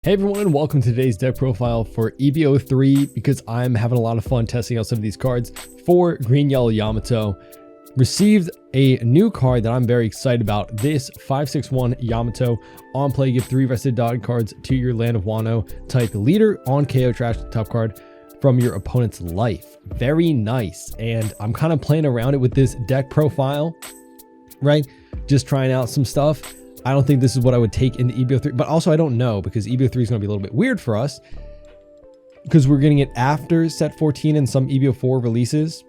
Hey everyone, and welcome to today's deck profile for EB003 because I'm having a lot of fun testing out some of these cards for Green Yellow Yamato. Received a new card that I'm very excited about. This 5/6/1 Yamato on play, give 3 rested dog cards to your Land of Wano type leader. On KO, trash the top card from your opponent's life. Very nice, and I'm kind of playing around it with this deck profile, right? Just trying out some stuff. I don't think this is what I would take into EB003, but also I don't know because EB003 is going to be a little bit weird for us because we're getting it after set 14 and some EB004 releases.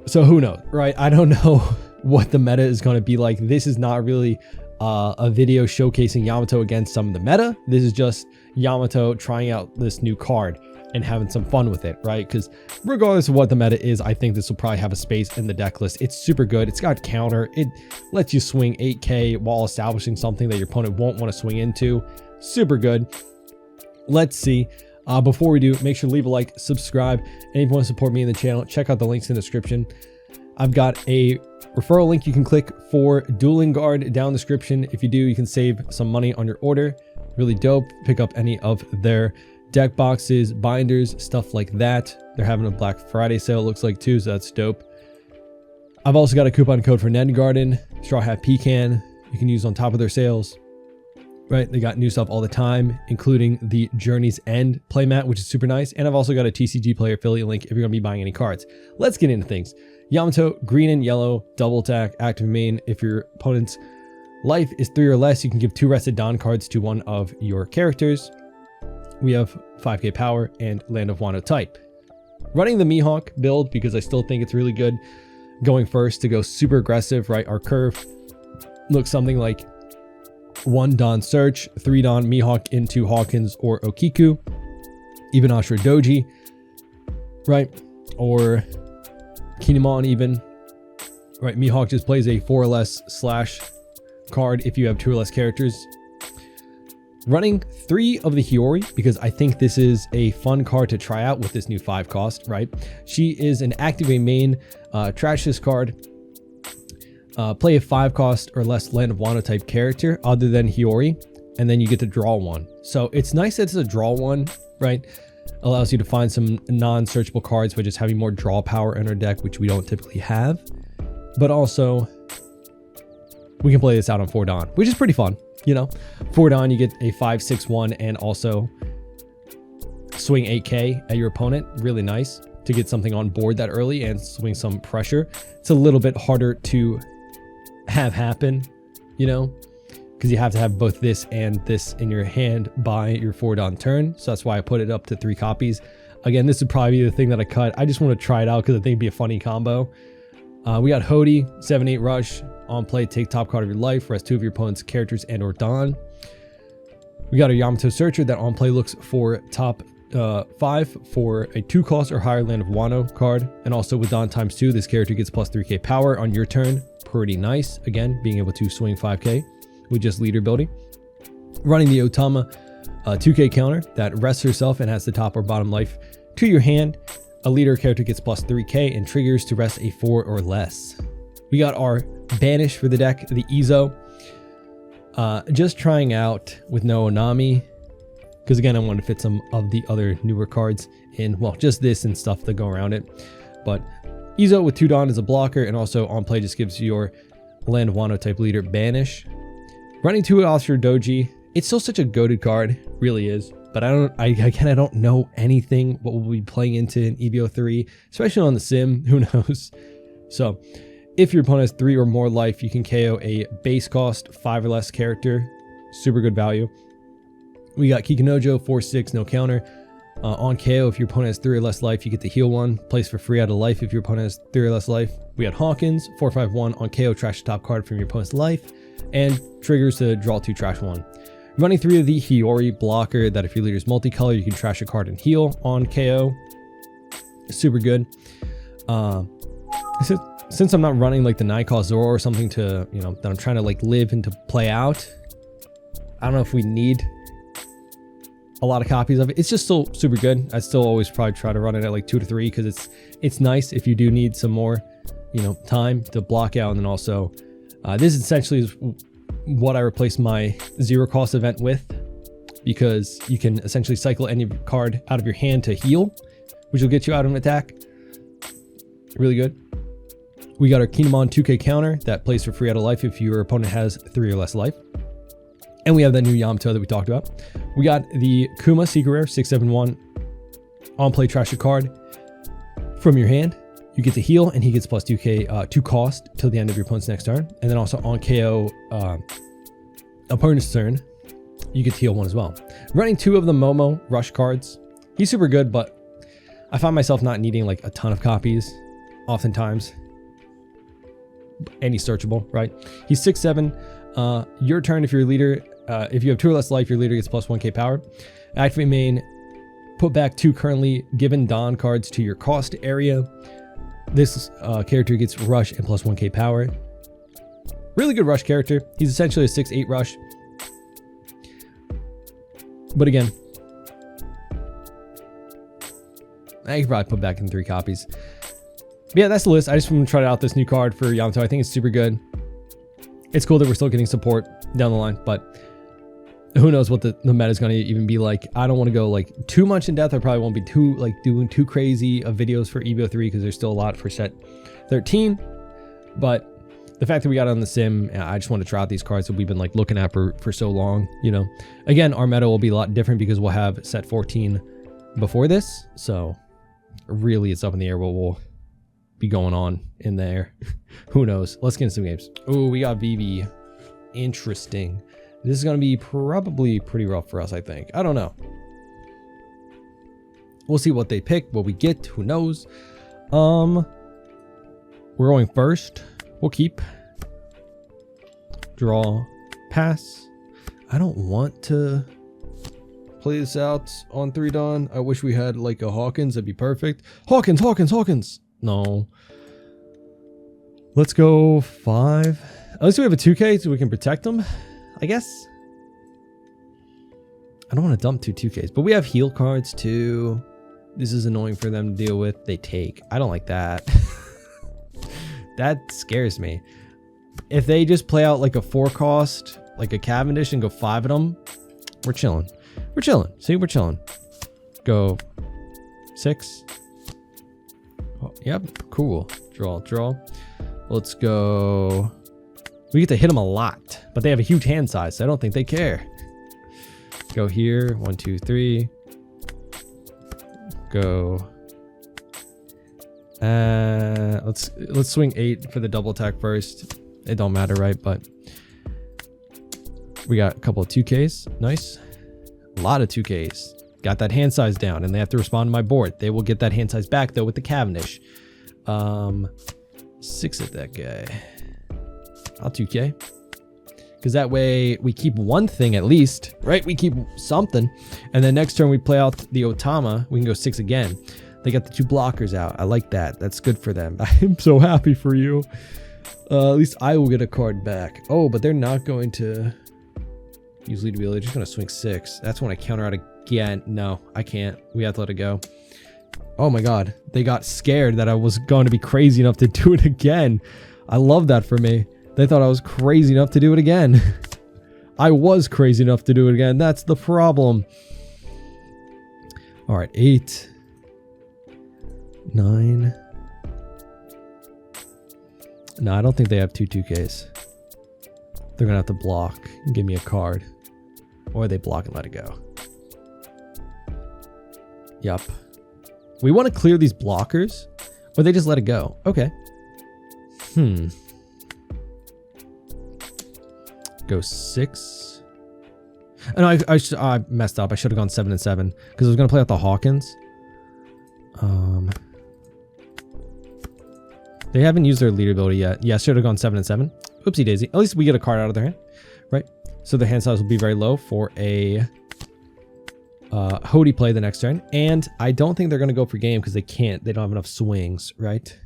So who knows, right? I don't know what the meta is going to be like. This is not really a video showcasing Yamato against some of the meta. This is just Yamato trying out this new card and having some fun with it, right? Because regardless of what the meta is, I think this will probably have a space in the deck list. It's super good. It's got counter. It lets you swing 8k while establishing something that your opponent won't want to swing into. Super good. Let's see. Before we do, make sure to leave a like, subscribe, and if you want to support me in the channel, check out the links in the description. I've got a referral link you can click for Dueling Guard down in the description. If you do, you can save some money on your order. Really dope. Pick up any of their deck boxes, binders, stuff like that. They're having a Black Friday sale, looks like, too, so that's dope. I've also got a coupon code for Ned Garden, Straw Hat Pecan, you can use on top of their sales, right? They got new stuff all the time, including the Journey's End playmat, which is super nice. And I've also got a TCG player affiliate link if you're going to be buying any cards. Let's get into things. Yamato, green and yellow, double attack, active main. If your opponent's life is 3 or less, you can give 2 rested Dawn cards to one of your characters. We have 5k power and Land of Wano type. Running the Mihawk build because I still think it's really good. Going first to go super aggressive, right? Our curve looks something like 1 Dawn Search, 3 Dawn Mihawk into Hawkins or Okiku, even Ashura Doji, right? Or Kinemon even, right? Mihawk just plays a 4 or less slash card if you have 2 or less characters. Running 3 of the Hiyori because I think this is a fun card to try out with this new 5 cost, right? She is an activate main, trash this card, play a 5 cost or less Land of Wano type character other than Hiyori, and then you get to draw 1. So it's nice that it's a draw 1, right? Allows you to find some non-searchable cards by just having more draw power in our deck, which we don't typically have. But also, we can play this out on 4 Dawn, which is pretty fun. You know, 4 Dawn, you get a 5/6/1 and also swing 8k at your opponent. Really nice to get something on board that early and swing some pressure. It's a little bit harder to have happen, you know, because you have to have both this and this in your hand by your 4 Dawn turn. So that's why I put it up to 3 copies. Again, this would probably be the thing that I cut. I just want to try it out because I think it'd be a funny combo. We got Hody, 7/8 rush. On play, take top card of your life, rest 2 of your opponent's characters and or Dawn. We got a Yamato Searcher that on play looks for top 5 for a 2 cost or higher Land of Wano card. And also with Dawn ×2, this character gets plus 3k power on your turn. Pretty nice. Again, being able to swing 5k with just leader building. Running the Otama 2k counter that rests herself and has the top or bottom life to your hand. A leader character gets plus 3k and triggers to rest a 4 or less. We got our Banish for the deck, the Izo. Just trying out with no Onami, because again, I wanted to fit some of the other newer cards in, well, just this and stuff that go around it. But Izo with 2 Dawn is a blocker, and also on play just gives your Land of Wano type leader Banish. Running 2 Ashura Doji, it's still such a goated card, really is. But I don't know anything what we'll be playing into in EB003, especially on the sim, who knows. So if your opponent has 3 or more life, you can KO a base cost 5 or less character. Super good value. We got Kikunojo, 4/6, no counter. On KO, if your opponent has 3 or less life, you get to heal 1. Plays for free out of life if your opponent has 3 or less life. We got Hawkins, 4/5/1. On KO, trash the top card from your opponent's life. And triggers to draw 2, trash 1. Running 3 of the Hiyori blocker that if your leader is multicolor, you can trash a card and heal on KO. Super good. Since I'm not running like the 9 cost Zoro or something to, you know, that I'm trying to like live and to play out, I don't know if we need a lot of copies of it. It's just still super good. I still always probably try to run it at like 2 to 3 because it's nice if you do need some more, you know, time to block out. And then also this essentially is what I replaced my 0 cost event with. because you can essentially cycle any card out of your hand to heal, which will get you out of an attack. Really good. We got our Kinemon 2K counter that plays for free out of life if your opponent has 3 or less life. And we have that new Yamato that we talked about. We got the Kuma Secret Rare 671 on play trash a card from your hand. You get to heal and he gets plus 2k 2 cost till the end of your opponent's next turn. And then also on KO opponent's turn, you get to heal 1 as well. Running 2 of the Momo Rush cards. He's super good, but I find myself not needing like a ton of copies oftentimes. And he's searchable, right? He's 6/7. Your turn if you're a leader. If you have 2 or less life, your leader gets plus 1k power. Activate main. Put back 2 currently given Don cards to your cost area. This character gets rush and plus 1k power. Really good rush character. He's essentially a 6/8 rush. But again, I could probably put back in 3 copies. But yeah, that's the list. I just want to try out this new card for Yamato. I think it's super good. It's cool that we're still getting support down the line, but who knows what the meta is going to even be like. I don't want to go like too much in depth. I probably won't be doing too crazy of videos for EB003 because there's still a lot for set 13. But the fact that we got on the sim, I just want to try out these cards that we've been like looking at for so long, you know. Again, our meta will be a lot different because we'll have set 14 before this. So really it's up in the air what will be going on in there. Who knows? Let's get into some games. Oh, we got Vivi. Interesting. This is going to be probably pretty rough for us, I think. I don't know. We'll see what they pick, what we get. Who knows? We're going first. We'll keep. Draw. Pass. I don't want to play this out on 3 Dawn. I wish we had like a Hawkins. That'd be perfect. Hawkins, Hawkins, Hawkins. No. Let's go 5. At least we have a 2K so we can protect them, I guess. I don't want to dump 2 2Ks, but we have heal cards too. This is annoying for them to deal with. They take. I don't like that. That scares me. If they just play out like a 4 cost, like a Cavendish and go 5 of them, we're chilling. We're chilling. See, we're chilling. Go 6. Oh, yep, cool. Draw, draw. Let's go. We get to hit them a lot, but they have a huge hand size, so I don't think they care. Go here. 1, 2, 3. Go. Let's swing 8 for the double attack first. It don't matter, right? But we got a couple of 2Ks. Nice. A lot of 2Ks. Got that hand size down, and they have to respond to my board. They will get that hand size back though with the Cavendish. 6 at that guy. I'll 2K. Because that way we keep one thing at least, right? We keep something. And then next turn we play out the Otama. We can go 6 again. They got the 2 blockers out. I like that. That's good for them. I'm so happy for you. At least I will get a card back. Oh, but they're not going to use lead wheel. They're just going to swing 6. That's when I counter out again. No, I can't. We have to let it go. Oh my god. They got scared that I was going to be crazy enough to do it again. I love that for me. They thought I was crazy enough to do it again. I was crazy enough to do it again. That's the problem. All right, 8, 9. No, I don't think they have 2 2Ks. They're going to have to block and give me a card. Or they block and let it go. Yup. We want to clear these blockers, or they just let it go. Okay. Go 6. Oh, no, I messed up. I should have gone 7 and 7 because I was going to play out the Hawkins. They haven't used their leader ability yet. Yeah, I should have gone 7 and 7. Oopsie daisy. At least we get a card out of their hand, right? So their hand size will be very low for a Hody play the next turn. And I don't think they're going to go for game because they can't. They don't have enough swings, right?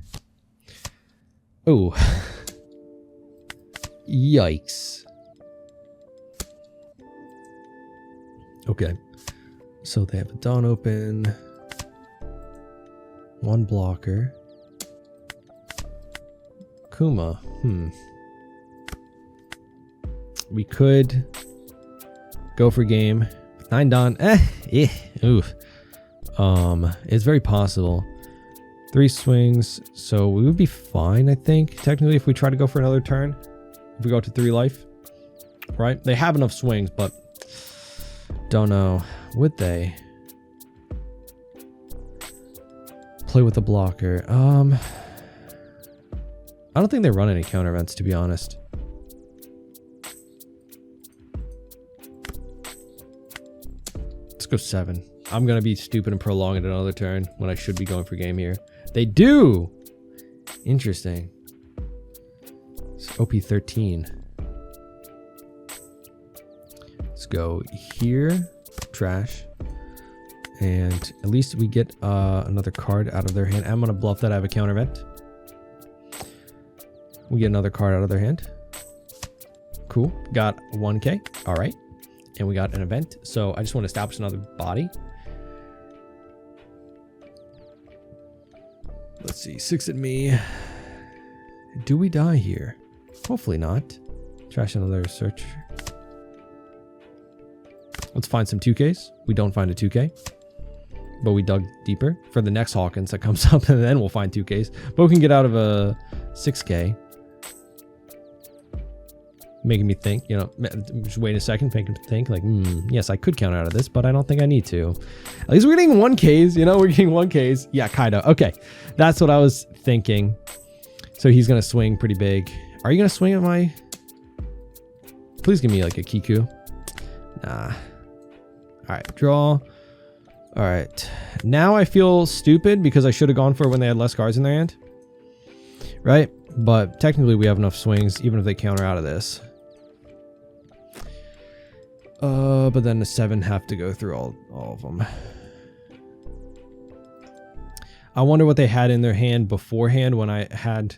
Oh. Yikes. Okay. So they have a Dawn open. 1 blocker. Kuma. We could go for game with 9 done. Oof. It's very possible. 3 swings, so we would be fine, I think. Technically, if we try to go for another turn, if we go to 3 life, right? They have enough swings, but don't know. Would they play with the blocker? I don't think they run any counter events, to be honest. Let's go 7. I'm gonna be stupid and prolong it another turn when I should be going for game here. They do. Interesting. It's OP13. Let's go here. Trash. And at least we get another card out of their hand. I'm gonna bluff that I have a counter event. We get another card out of their hand. Cool. Got 1K. All right. And we got an event. So I just want to establish another body. Let's see. 6 at me. Do we die here? Hopefully not. Trash another search. Let's find some 2Ks. We don't find a 2K. But we dug deeper for the next Hawkins that comes up, and then we'll find 2Ks. But we can get out of a 6K. Making me think, you know, just wait a second, making me think like, yes, I could count out of this, but I don't think I need to. At least we're getting 1Ks, you know, we're getting 1Ks. Yeah, kind of. Okay, that's what I was thinking. So he's going to swing pretty big. Are you going to swing at my... Please give me like a Kiku. Nah. All right, draw. All right. Now I feel stupid because I should have gone for it when they had less cards in their hand. Right? But technically we have enough swings even if they counter out of this. But then the 7 have to go through all of them. I wonder what they had in their hand beforehand when I had...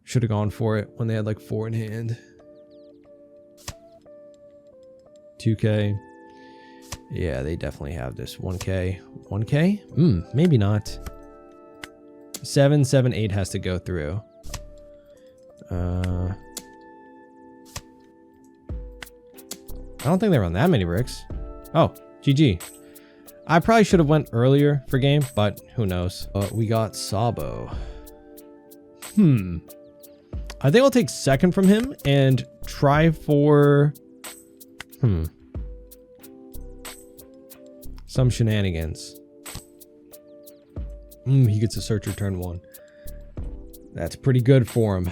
Should have gone for it when they had like 4 in hand. 2K. Yeah, they definitely have this. 1K. 1K? Maybe not. 7, 7, 8 has to go through. I don't think they run that many bricks. Oh, GG. I probably should have went earlier for game, but who knows. We got Sabo. I think I'll take second from him and try for... some shenanigans. He gets a searcher turn 1. That's pretty good for him.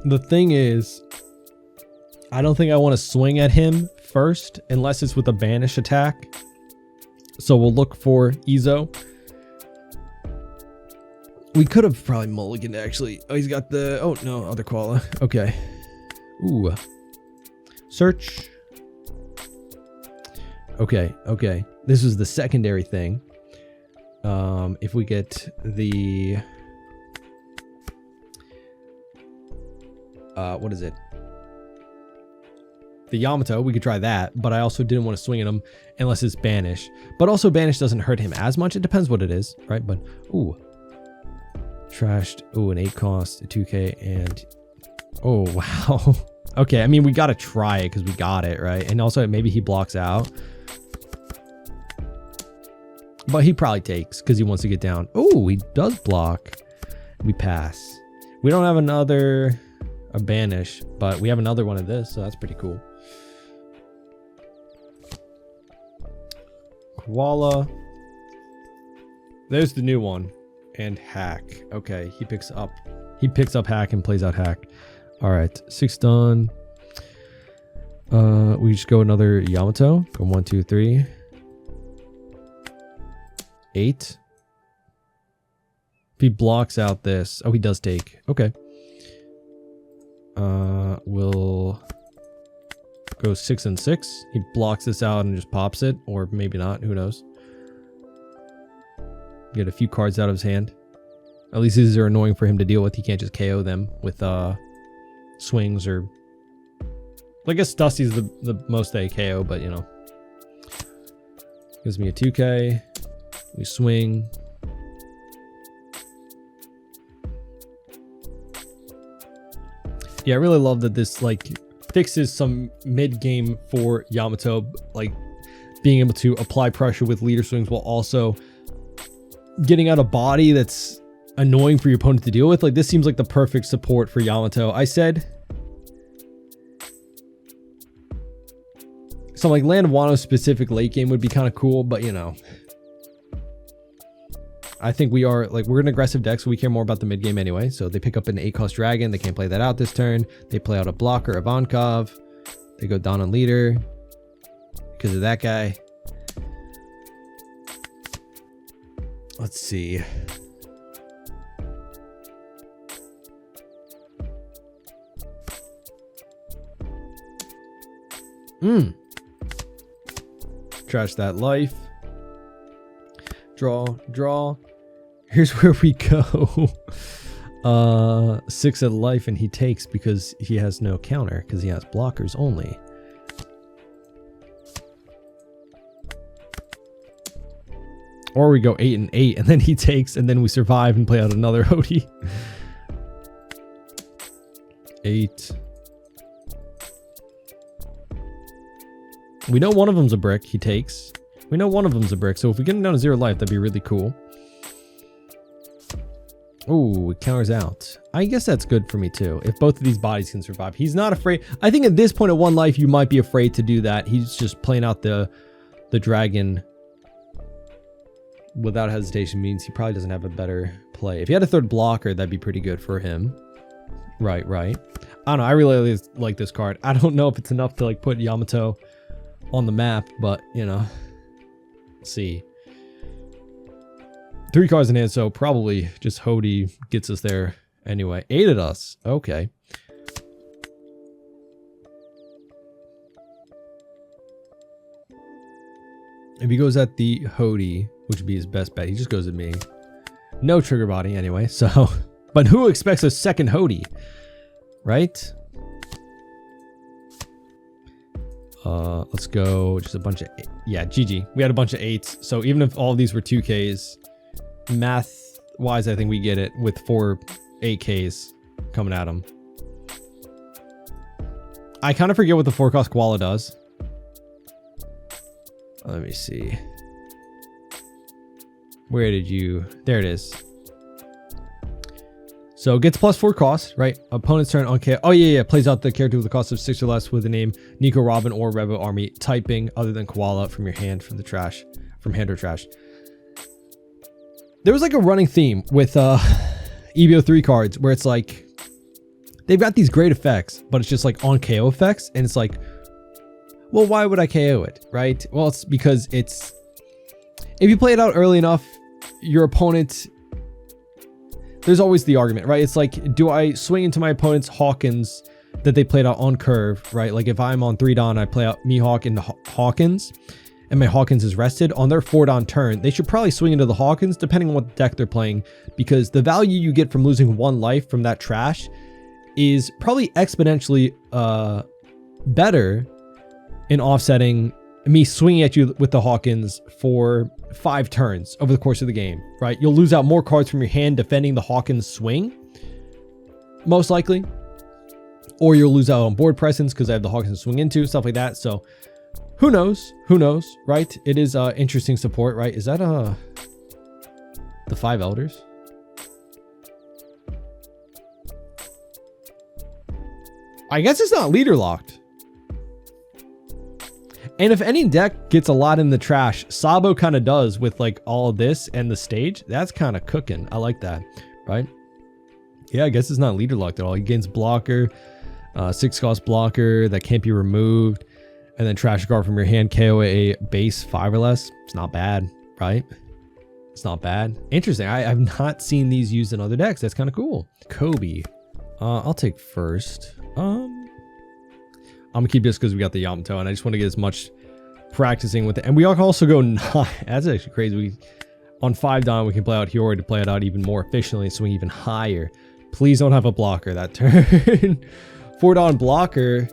The thing is, I don't think I want to swing at him first unless it's with a banish attack. So we'll look for Ezo. We could have probably mulliganed actually. Oh, he's got the... Oh, no, other koala. Okay. Ooh. Search. Okay, okay. This is the secondary thing. If we get the... what is it? The Yamato, we could try that, but I also didn't want to swing at him unless it's banish. But also banish doesn't hurt him as much. It depends what it is, right? But, ooh. Trashed. Ooh, an 8 cost, a 2K, and... Oh, wow. Okay, I mean, we gotta try it because we got it, right? And also, maybe he blocks out. But he probably takes because he wants to get down. Oh, he does block. We pass. We don't have another... a banish, but we have another one of this, so that's pretty cool. Koala. There's the new one. And hack. Okay, he picks up hack and plays out hack. All right, 6 done. We just go another Yamato. Go 1, 2, 3. 8. If he blocks out this, oh, he does take. Okay. We'll go 6 and 6. He blocks this out and just pops it, or maybe not. Who knows? Get a few cards out of his hand. At least these are annoying for him to deal with. He can't just KO them with swings or... I guess Dusty's the most they KO, but you know. Gives me a 2K. We swing. Yeah, I really love that this, like, fixes some mid game for Yamato, like being able to apply pressure with leader swings while also getting out a body that's annoying for your opponent to deal with. Like, this seems like the perfect support for Yamato. I said some like land Wano specific late game would be kind of cool, but you know, I think we are like, we're an aggressive deck, so we care more about the mid game anyway. So they pick up an 8-cost dragon. They can't play that out this turn. They play out a blocker, Ivankov. They go down on leader because of that guy. Let's see. Trash that life. Draw. Here's where we go. 6 at life, and he takes because he has no counter, because he has blockers only. Or we go 8 and 8, and then he takes, and then we survive and play out another Hody. 8. We know one of them's a brick. He takes. We know one of them's a brick, so if we get him down to 0 life, that'd be really cool. Oh, it counters out. I guess that's good for me too, if both of these bodies can survive. He's not afraid. I think at this point at 1 life, you might be afraid to do that. He's just playing out the dragon without hesitation. Means he probably doesn't have a better play. If he had a 3rd blocker, that'd be pretty good for him. Right. I don't know. I really like this card. I don't know if it's enough to like put Yamato on the map, but you know, let's see. 3 cards in hand, so probably just Hody gets us there anyway. 8 at us. Okay. If he goes at the Hody, which would be his best bet, he just goes at me. No trigger body anyway, so. But who expects a second Hody? Right? Let's go just a bunch of, yeah, GG. We had a bunch of 8s, so even if all of these were 2Ks, math wise, I think we get it with 4 8Ks coming at him. I kind of forget what the 4-cost Koala does. Let me see. Where did you? There it is. So gets +4 cost, right? Opponent's turn on KO. Oh yeah. Plays out the character with the cost of 6 or less with the name Nico, Robin, or Revo Army typing other than Koala from your hand from the trash, from hand or trash. There was like a running theme with EB003 cards where it's like they've got these great effects, but it's just like on KO effects, and it's like, well, why would I KO it, right? Well, it's because it's, if you play it out early enough, your opponent, there's always the argument, right? It's like, do I swing into my opponent's Hawkins that they played out on curve, right? Like if I'm on 3-Don, I play out Mihawk into Hawkins, and my Hawkins is rested on their 4-Don turn, they should probably swing into the Hawkins depending on what deck they're playing, because the value you get from losing 1 life from that trash is probably exponentially better in offsetting me swinging at you with the Hawkins for 5 turns over the course of the game, right? You'll lose out more cards from your hand defending the Hawkins swing, most likely, or you'll lose out on board presence because I have the Hawkins to swing into, stuff like that. So who knows, right? It is interesting support, right? Is that the 5 elders? I guess it's not leader locked. And if any deck gets a lot in the trash, Sabo kind of does with like all of this and the stage. That's kind of cooking. I like that, right? Yeah, I guess it's not leader locked at all. He gains blocker, 6-cost blocker that can't be removed, and then trash a card from your hand, KO a base 5 or less. It's not bad, right? It's not bad. Interesting. I've not seen these used in other decks. That's kind of cool. Koby. I'll take first. I'm gonna keep this because we got the Yamato, and I just want to get as much practicing with it. And we can also go 9. That's actually crazy. On 5-Don, we can play out Hiyori to play it out even more efficiently and swing even higher. Please don't have a blocker that turn. 4-Don blocker.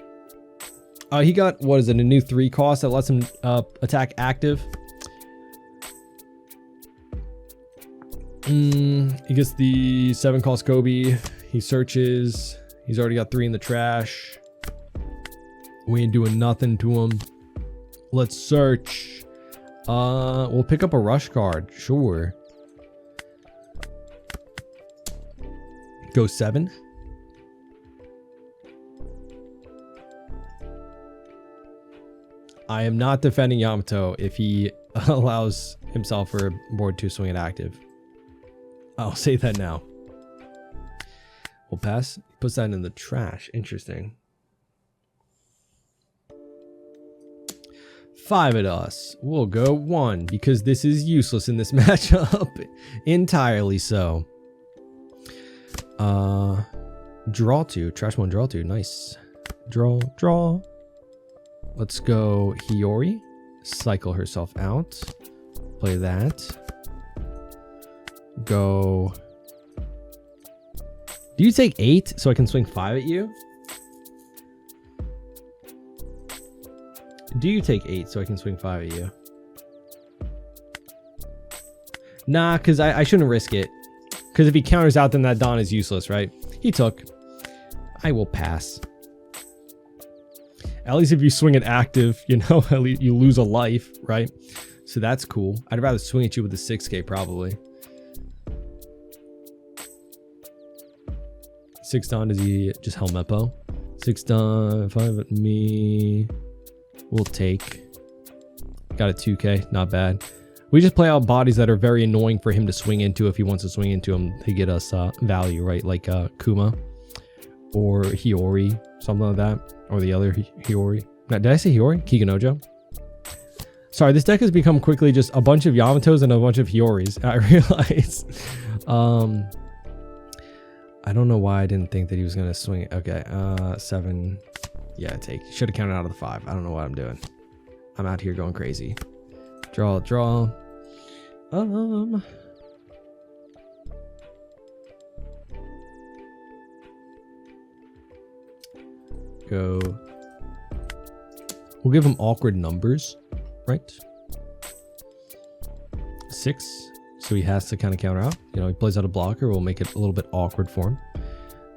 He got, what is it, a new 3 cost that lets him attack active. He gets the 7-cost Koby. He searches. He's already got 3 in the trash. We ain't doing nothing to him. Let's search. We'll pick up a rush card. Sure. Go 7. I am not defending Yamato if he allows himself for board 2 swing at active. I'll say that now. We'll pass. He puts that in the trash. Interesting. 5 at us. We'll go 1 because this is useless in this matchup. Entirely so. Draw 2. Trash 1, draw 2. Nice. Draw. Let's go Hiyori. Cycle herself out. Play that. Go. Do you take 8 so I can swing 5 at you? Do you take 8 so I can swing 5 at you? Nah, because I shouldn't risk it. Because if he counters out, then that Dawn is useless, right? He took. I will pass. At least if you swing it active, you know, at least you lose a life, right? So that's cool. I'd rather swing at you with the 6K probably. 6 Dawn, does he just Helmeppo? 6 Dawn, 5 at me. We'll take. Got a 2K, not bad. We just play out bodies that are very annoying for him to swing into if he wants to swing into them to get us value, right? Like Kuma or Hiyori, something like that. Or the other Hiyori. Did I say Hiyori? Kikanojo? Sorry, this deck has become quickly just a bunch of Yamatos and a bunch of Hiyoris. I realize. I don't know why I didn't think that he was going to swing it. Okay, 7. Yeah, take. Should have counted out of the 5. I don't know what I'm doing. I'm out here going crazy. Draw. Go. We'll give him awkward numbers, right? 6. So he has to kind of counter out. You know, he plays out a blocker. We'll make it a little bit awkward for him.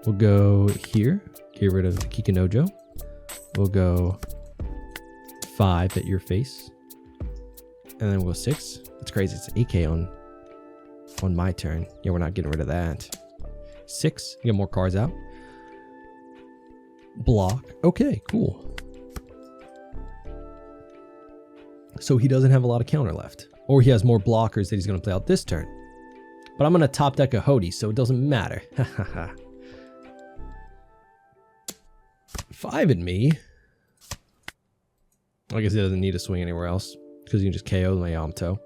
We'll go here. Get rid of Kikanojo. We'll go 5 at your face. And then we'll go 6. That's crazy. It's 8K on my turn. Yeah, we're not getting rid of that. 6. You get more cards out. Block. Okay, cool. So he doesn't have a lot of counter left. Or he has more blockers that he's going to play out this turn. But I'm going to top deck a Hody, so it doesn't matter. 5 at me. I guess he doesn't need to swing anywhere else. Because you can just KO my Yamato.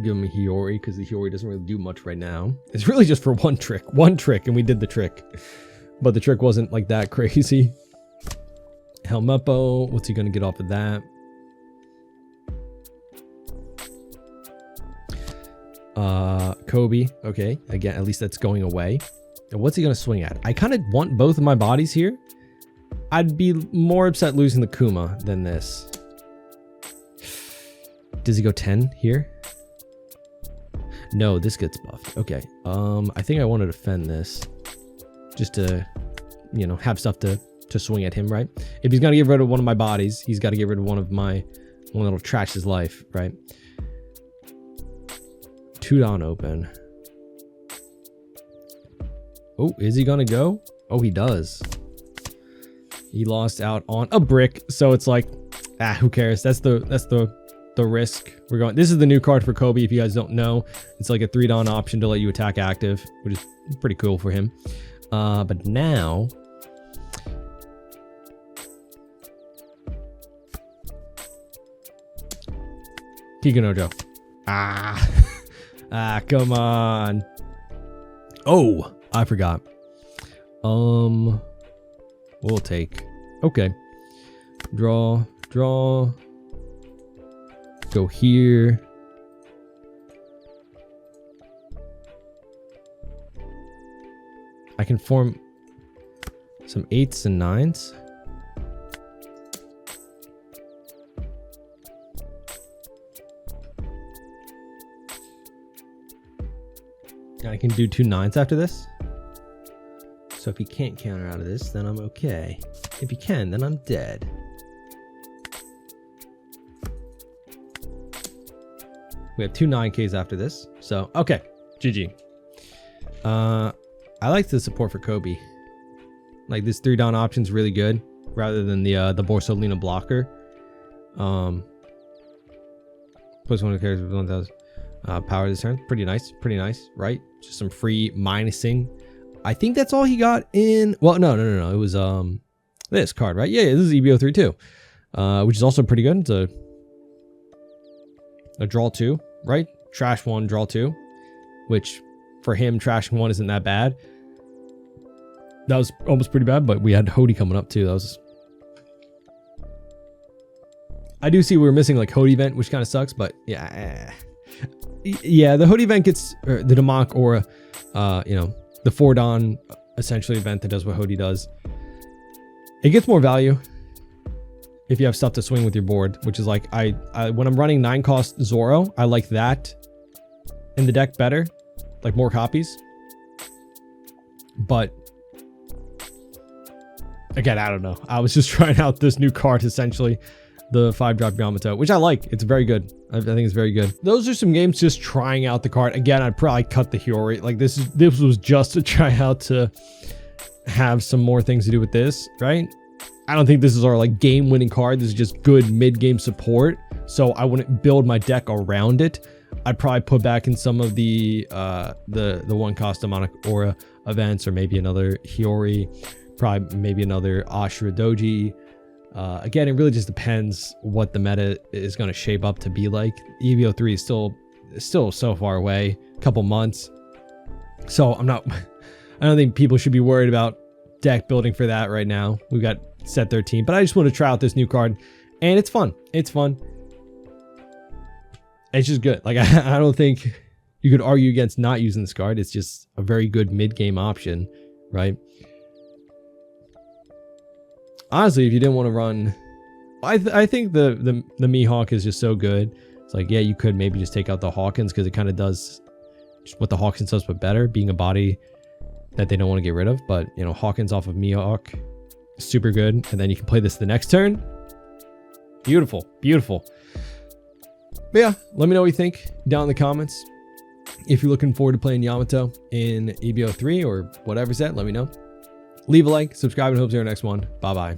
Give him a Hiyori, because the Hiyori doesn't really do much right now. It's really just for one trick. One trick, and we did the trick. But the trick wasn't like that crazy. Helmeppo, what's he going to get off of that? Koby, okay. Again, at least that's going away. And what's he going to swing at? I kind of want both of my bodies here. I'd be more upset losing the Kuma than this. Does he go 10 here? No, this gets buffed. Okay. I think I want to defend this. Just to, you know, have stuff to swing at him, right? If he's gonna get rid of one of my bodies, he's got to get rid of one that'll trash his life, right? 2 Dawn open. Oh, is he gonna go? Oh, he does. He lost out on a brick, so it's like, who cares? That's the risk we're going. This is the new card for Koby. If you guys don't know, it's like a 3 Dawn option to let you attack active, which is pretty cool for him. But now. Kikanojo. Come on. Oh, I forgot. We'll take. Okay. Draw. Go here. I can form some 8s and 9s. I can do 2 9s after this. So if he can't counter out of this, then I'm okay. If he can, then I'm dead. We have two 9Ks after this. So, okay. GG. I like the support for Koby. Like, this 3-down option's really good, rather than the Borsolina blocker. Plus one of the characters with 1,000 power this turn. Pretty nice, right? Just some free minusing. I think that's all he got in. Well, no. It was this card, right? Yeah, this is EB003 too, which is also pretty good. It's a draw 2, right? Trash 1, draw 2, which for him, trashing 1 isn't that bad. That was almost pretty bad, but we had Hody coming up too. That was. I do see we're missing like Hody event, which kind of sucks, but yeah. Yeah, the Hody event gets, or the Demonic Aura, you know, the 4-Don essentially event that does what Hody does. It gets more value if you have stuff to swing with your board, which is like, I when I'm running 9-cost Zoro, I like that in the deck better, like more copies. But again, I don't know. I was just trying out this new card, essentially. The 5-drop Yamato, which I like. It's very good. I think it's very good. Those are some games just trying out the card. Again, I'd probably cut the Hiyori. Like this was just to try out to have some more things to do with this, right? I don't think this is our like game-winning card. This is just good mid-game support. So I wouldn't build my deck around it. I'd probably put back in some of the 1-cost Demonic Aura events, or maybe another Hiyori, probably maybe another Ashura Doji. Again, it really just depends what the meta is going to shape up to be like. EB003 is still so far away, a couple months. So I don't think people should be worried about deck building for that right now. We've got set 13, but I just want to try out this new card, and it's fun. It's fun. It's just good. Like, I don't think you could argue against not using this card. It's just a very good mid-game option, right? Honestly, if you didn't want to run, I think the Mihawk is just so good. It's like, yeah, you could maybe just take out the Hawkins, because it kind of does just what the Hawkins does, but better, being a body that they don't want to get rid of. But, you know, Hawkins off of Mihawk, super good. And then you can play this the next turn. Beautiful, beautiful. But yeah, let me know what you think down in the comments. If you're looking forward to playing Yamato in EB003 or whatever's that, let me know. Leave a like, subscribe, and hope to see you in our next one. Bye-bye.